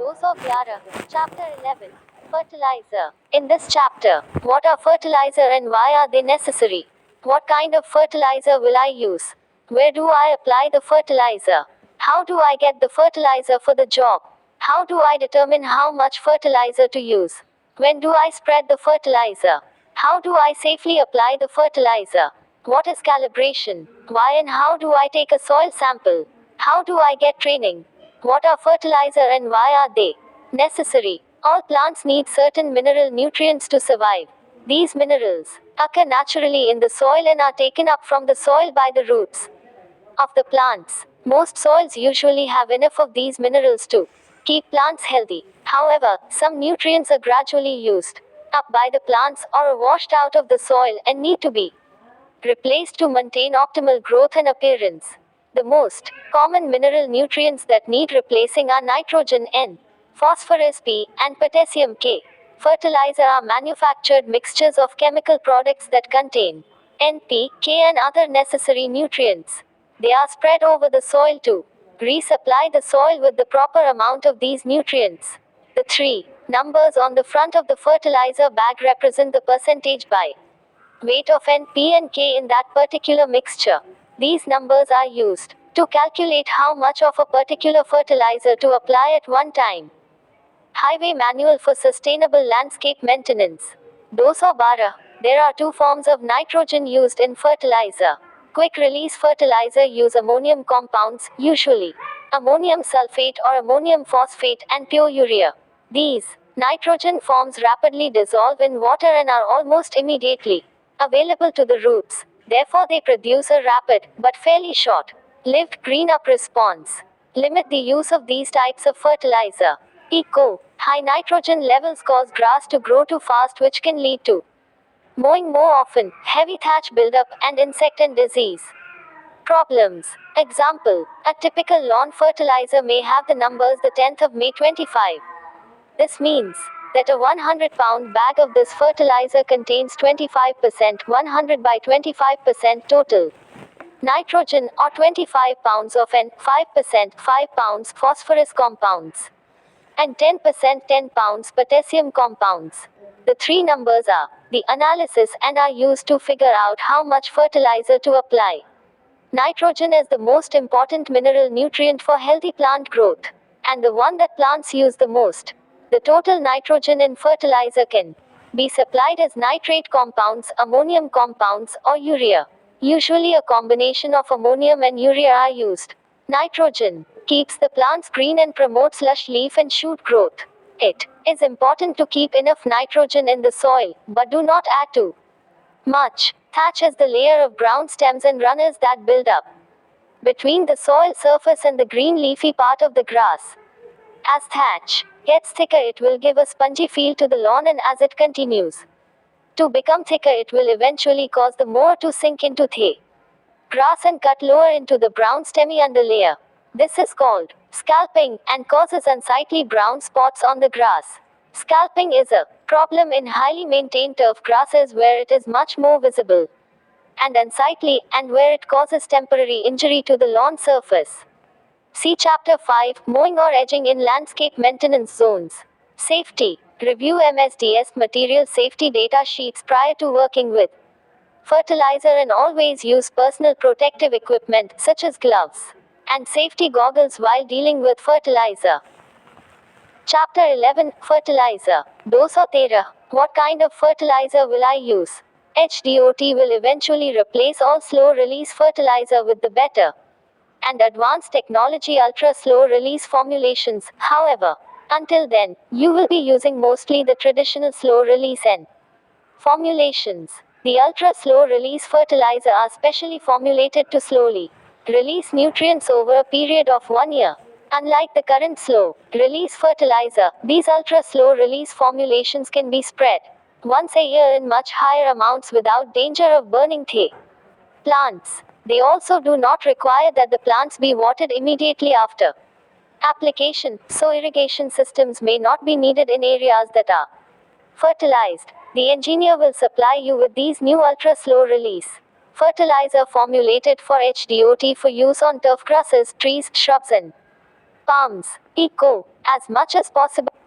Dose of 11. Chapter 11. Fertilizer. In this chapter, what are fertilizer and why are they necessary? What kind of fertilizer will I use? Where do I apply the fertilizer? How do I get the fertilizer for the job? How do I determine how much fertilizer to use? When do I spread the fertilizer? How do I safely apply the fertilizer? What is calibration? Why and how do I take a soil sample? How do I get training? What are fertilizer and why are they necessary? All plants need certain mineral nutrients to survive. These minerals occur naturally in the soil and are taken up from the soil by the roots of the plants. Most soils usually have enough of these minerals to keep plants healthy. However, some nutrients are gradually used up by the plants or are washed out of the soil and need to be replaced to maintain optimal growth and appearance. The most common mineral nutrients that need replacing are nitrogen N, phosphorus P, and potassium K. Fertilizer are manufactured mixtures of chemical products that contain N, P, K, and other necessary nutrients. They are spread over the soil to resupply the soil with the proper amount of these nutrients. The three numbers on the front of the fertilizer bag represent the percentage by weight of N, P, and K in that particular mixture. These numbers are used to calculate how much of a particular fertilizer to apply at one time. Highway Manual for Sustainable Landscape Maintenance. Dose or bara. There are two forms of nitrogen used in fertilizer. Quick release fertilizer use ammonium compounds, usually ammonium sulfate or ammonium phosphate, and pure urea. These nitrogen forms rapidly dissolve in water and are almost immediately available to the roots. Therefore, they produce a rapid, but fairly short lived green up response. Limit the use of these types of fertilizer. Eco. High nitrogen levels cause grass to grow too fast, which can lead to mowing more often, heavy thatch buildup, and insect and disease problems. Example: a typical lawn fertilizer may have the numbers the 10th of May 25. This means that a 100-pound bag of this fertilizer contains 25% 100 by 25% total nitrogen, or 25 pounds of N, 5% 5 pounds phosphorus compounds, and 10% 10 pounds potassium compounds. The three numbers are the analysis and are used to figure out how much fertilizer to apply. Nitrogen is the most important mineral nutrient for healthy plant growth, and the one that plants use the most. The total nitrogen in fertilizer can be supplied as nitrate compounds, ammonium compounds, or urea. Usually a combination of ammonium and urea are used. Nitrogen keeps the plants green and promotes lush leaf and shoot growth. It is important to keep enough nitrogen in the soil, but do not add too much. Thatch is the layer of brown stems and runners that build up between the soil surface and the green leafy part of the grass. As thatch gets thicker, it will give a spongy feel to the lawn, and as it continues to become thicker, it will eventually cause the mower to sink into the grass and cut lower into the brown stemmy underlayer. This is called scalping and causes unsightly brown spots on the grass. Scalping is a problem in highly maintained turf grasses where it is much more visible and unsightly, and where it causes temporary injury to the lawn surface. See Chapter 5, Mowing or Edging in Landscape Maintenance Zones. Safety. Review MSDS material safety data sheets prior to working with fertilizer, and always use personal protective equipment such as gloves and safety goggles while dealing with fertilizer. Chapter 11, Fertilizer. Dose or 13. What kind of fertilizer will I use? HDOT will eventually replace all slow-release fertilizer with the better and advanced technology ultra-slow release formulations. However, until then, you will be using mostly the traditional slow release N formulations. The ultra-slow release fertilizer are specially formulated to slowly release nutrients over a period of 1 year. Unlike the current slow release fertilizer, these ultra-slow release formulations can be spread once a year in much higher amounts without danger of burning the plants. They also do not require that the plants be watered immediately after application, so irrigation systems may not be needed in areas that are fertilized. The engineer will supply you with these new ultra-slow release fertilizer formulated for HDOT for use on turf grasses, trees, shrubs, and Palms. Eco. As much as possible.